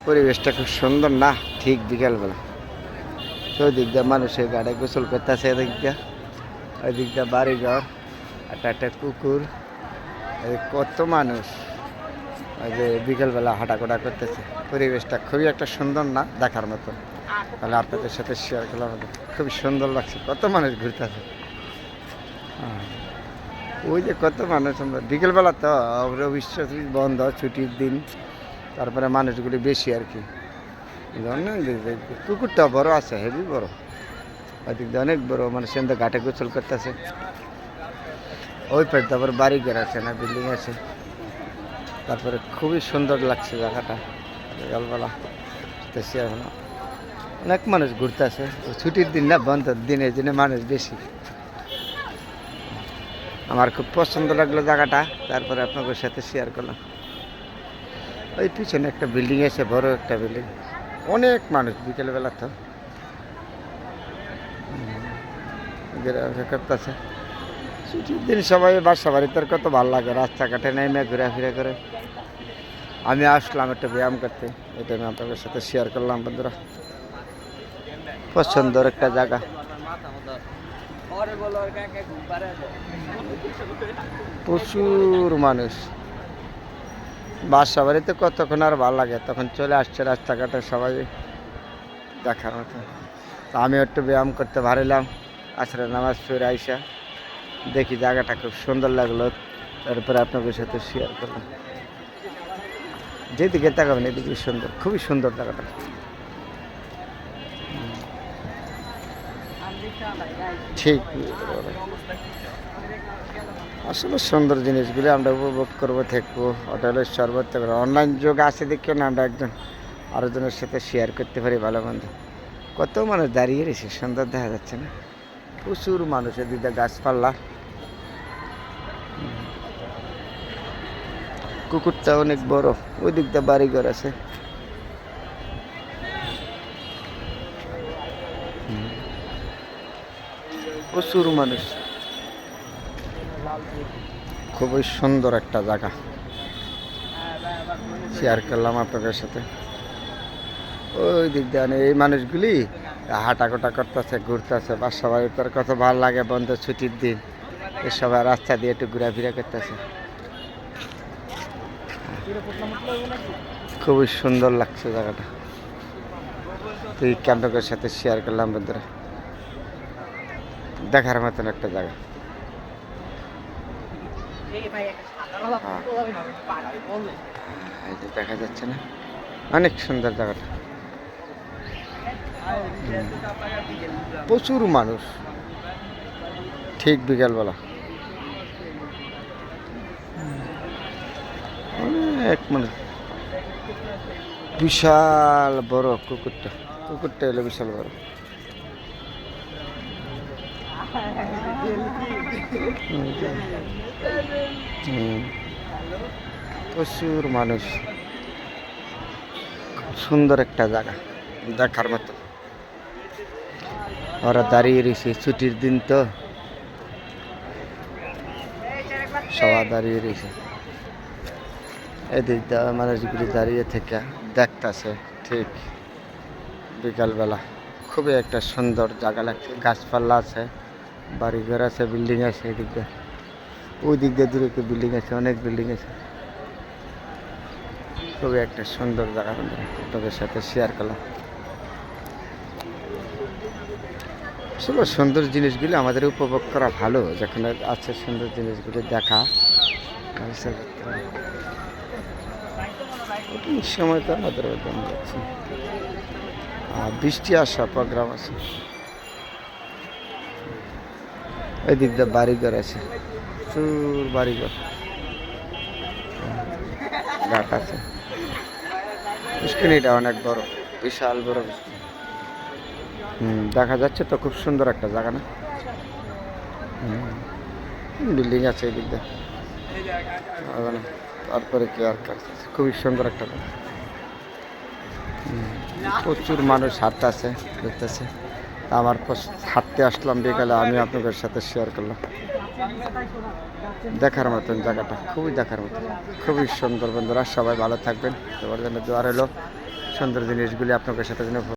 পরিবেশটা খুব সুন্দর না, ঠিক বিকালবেলা। চৌদিক দিয়ে মানুষের গাড়ি গোসল করতেছে, এদিক দিয়ে ওই দিক দিয়ে বাড়িঘর, একটা একটা কুকুর, কত মানুষ ওই যে বিকেলবেলা হাঁটাকোটা করতেছে। পরিবেশটা খুবই একটা সুন্দর না, দেখার মতো। তাহলে আপনাদের সাথে শেয়ার করলাম, খুবই সুন্দর লাগছে, কত মানুষ ঘুরতেছে। ওই যে কত মানুষ, আমরা বিকেলবেলা তো অবশ্য বন্ধ, ছুটির দিন, তারপরে মানুষগুলি বেশি আর কি। কুকুরটা বড় আছে, হেভি বড়, ওইদিক দিয়ে অনেক বড়, মানে সেখানে ঘাটে গোসল করতেছে। ওই পাশে তারপর বাড়ি ঘর আছে না, বিল্ডিং আছে। তারপরে খুবই সুন্দর লাগছে জায়গাটা বিকালবেলা। অনেক মানুষ ঘুরতেছে, ছুটির দিন না, বন্ধ দিনে দিনে মানুষ বেশি। আমার খুব পছন্দ লাগলো জায়গাটা, তারপরে আপনাদের সাথে শেয়ার করলাম। ওই পিছনে একটা বিল্ডিং আছে, বড় একটা বিল্ডিং, অনেক মানুষ বিকেলবেলা তো করতেছে। ছুটির দিন সবাই বাসা বাড়িতে কত ভালো লাগে, রাস্তাঘাটে নেমে ঘোরাফেরা করে। আমি আসলাম একটা ব্যায়াম করতে, এটা আমি আপনাদের সাথে শেয়ার করলাম বন্ধুরা। পছন্দের একটা জায়গা। প্রচুর মানুষ, বাসা বাড়িতে কতক্ষণ আর ভালো লাগে, তখন চলে আসছে রাস্তাঘাটে সবাই দেখার মতো। তো আমি একটু ব্যায়াম করতে ভারিলাম, আসলে নামাজ পড়ে আইসা দেখি জায়গাটা খুব সুন্দর লাগলো, তারপরে আপনাদের সাথে শেয়ার করলাম। যেদিকে তাকাবেন এদিকে সুন্দর, খুবই সুন্দর জায়গাটা। ঠিক, আসলে সুন্দর জিনিসগুলি আমরা উপভোগ করবো, থাকবো। ওটা হলো সর্বোচ্চ অনলাইন যুগ আছে দেখেও না, আমরা একজন আরেকজনের সাথে শেয়ার করতে পারি ভালো মন্দ। কত মানুষ দাঁড়িয়ে রয়েছে, সুন্দর দেখা যাচ্ছে না, প্রচুর মানুষ। এদিকে গাছপালা, কুকুরটা অনেক বড়, ওই দিক দিয়ে বাড়িঘর আছে। প্রচুর মানুষ, খুবই সুন্দর একটা জায়গা, শেয়ার করলাম আপনাদের সাথে। ওই দিক দিয়ে এই মানুষগুলি হাঁটাকোটা করতেছে, ঘুরতেছে, বাসা বাড়িতে কত ভালো লাগে, বন্ধ ছুটির দিন এ সবাই রাস্তা দিয়ে একটু ঘোরাফেরা করতেছে। খুবই সুন্দর লাগছে জায়গাটা, তুই আপনাদের সাথে শেয়ার করলাম বন্ধুরা। দেখার মতন একটা জায়গা। এই যে দেখা যাচ্ছে না, অনেক সুন্দর জায়গাটা। প্রচুর মানুষ, ঠিক বিকালবেলা অনেক মানুষ। বিশাল বড় কুকুরটা, কুকুরটা এলো বিশাল বড়। প্রচুর মানুষ, সুন্দর একটা জায়গা দেখার মতো। ওরা দাঁড়িয়ে রয়েছে, ছুটির দিন তো সবাই দাঁড়িয়ে রয়েছে। এদিক দিয়ে মানুষগুলি দাঁড়িয়ে থেকে দেখতেছে, ঠিক বিকালবেলা। খুবই একটা সুন্দর জায়গা লাগছে, গাছপালা আছে, বাড়িঘর আছে, বিল্ডিং আছে। এদিক দিয়ে, ওই দিক দিয়ে দূরে বিল্ডিং আছে, অনেক বিল্ডিং আছে। খুবই একটা সুন্দর জায়গা আপনাদের সাথে শেয়ার করলাম। আসলে সুন্দর জিনিসগুলি আমাদের উপভোগ করা ভালো, যেখানে আছে সুন্দর জিনিসগুলি দেখা। সময় তো আমাদের যাচ্ছে, আর বৃষ্টি আসা প্রোগ্রাম আছে। ওই দিক দিয়ে বাড়িঘর আছে, প্রচুর বাড়িঘর, ঘাট আছে। পুষ্কিনিটা অনেক বড়, বিশাল বড়। দেখা যাচ্ছে তো, খুব সুন্দর একটা জায়গা না। বিল্ডিং আছে এই দিক দিয়ে, তারপরে কি আর খুবই সুন্দর একটা জায়গা। প্রচুর মানুষ হাঁটতে আছে, দেখতেছে। আমার হাঁটতে আসলাম বিকালে, আমি আপনাদের সাথে শেয়ার করলাম। দেখার মতন জায়গাটা, খুবই দেখার মতন, খুবই সুন্দর বন্ধুরা। সবাই ভালো থাকবেন, তোমার জন্য দোয়া রইল। সুন্দর জিনিসগুলি আপনাদের সাথে যেন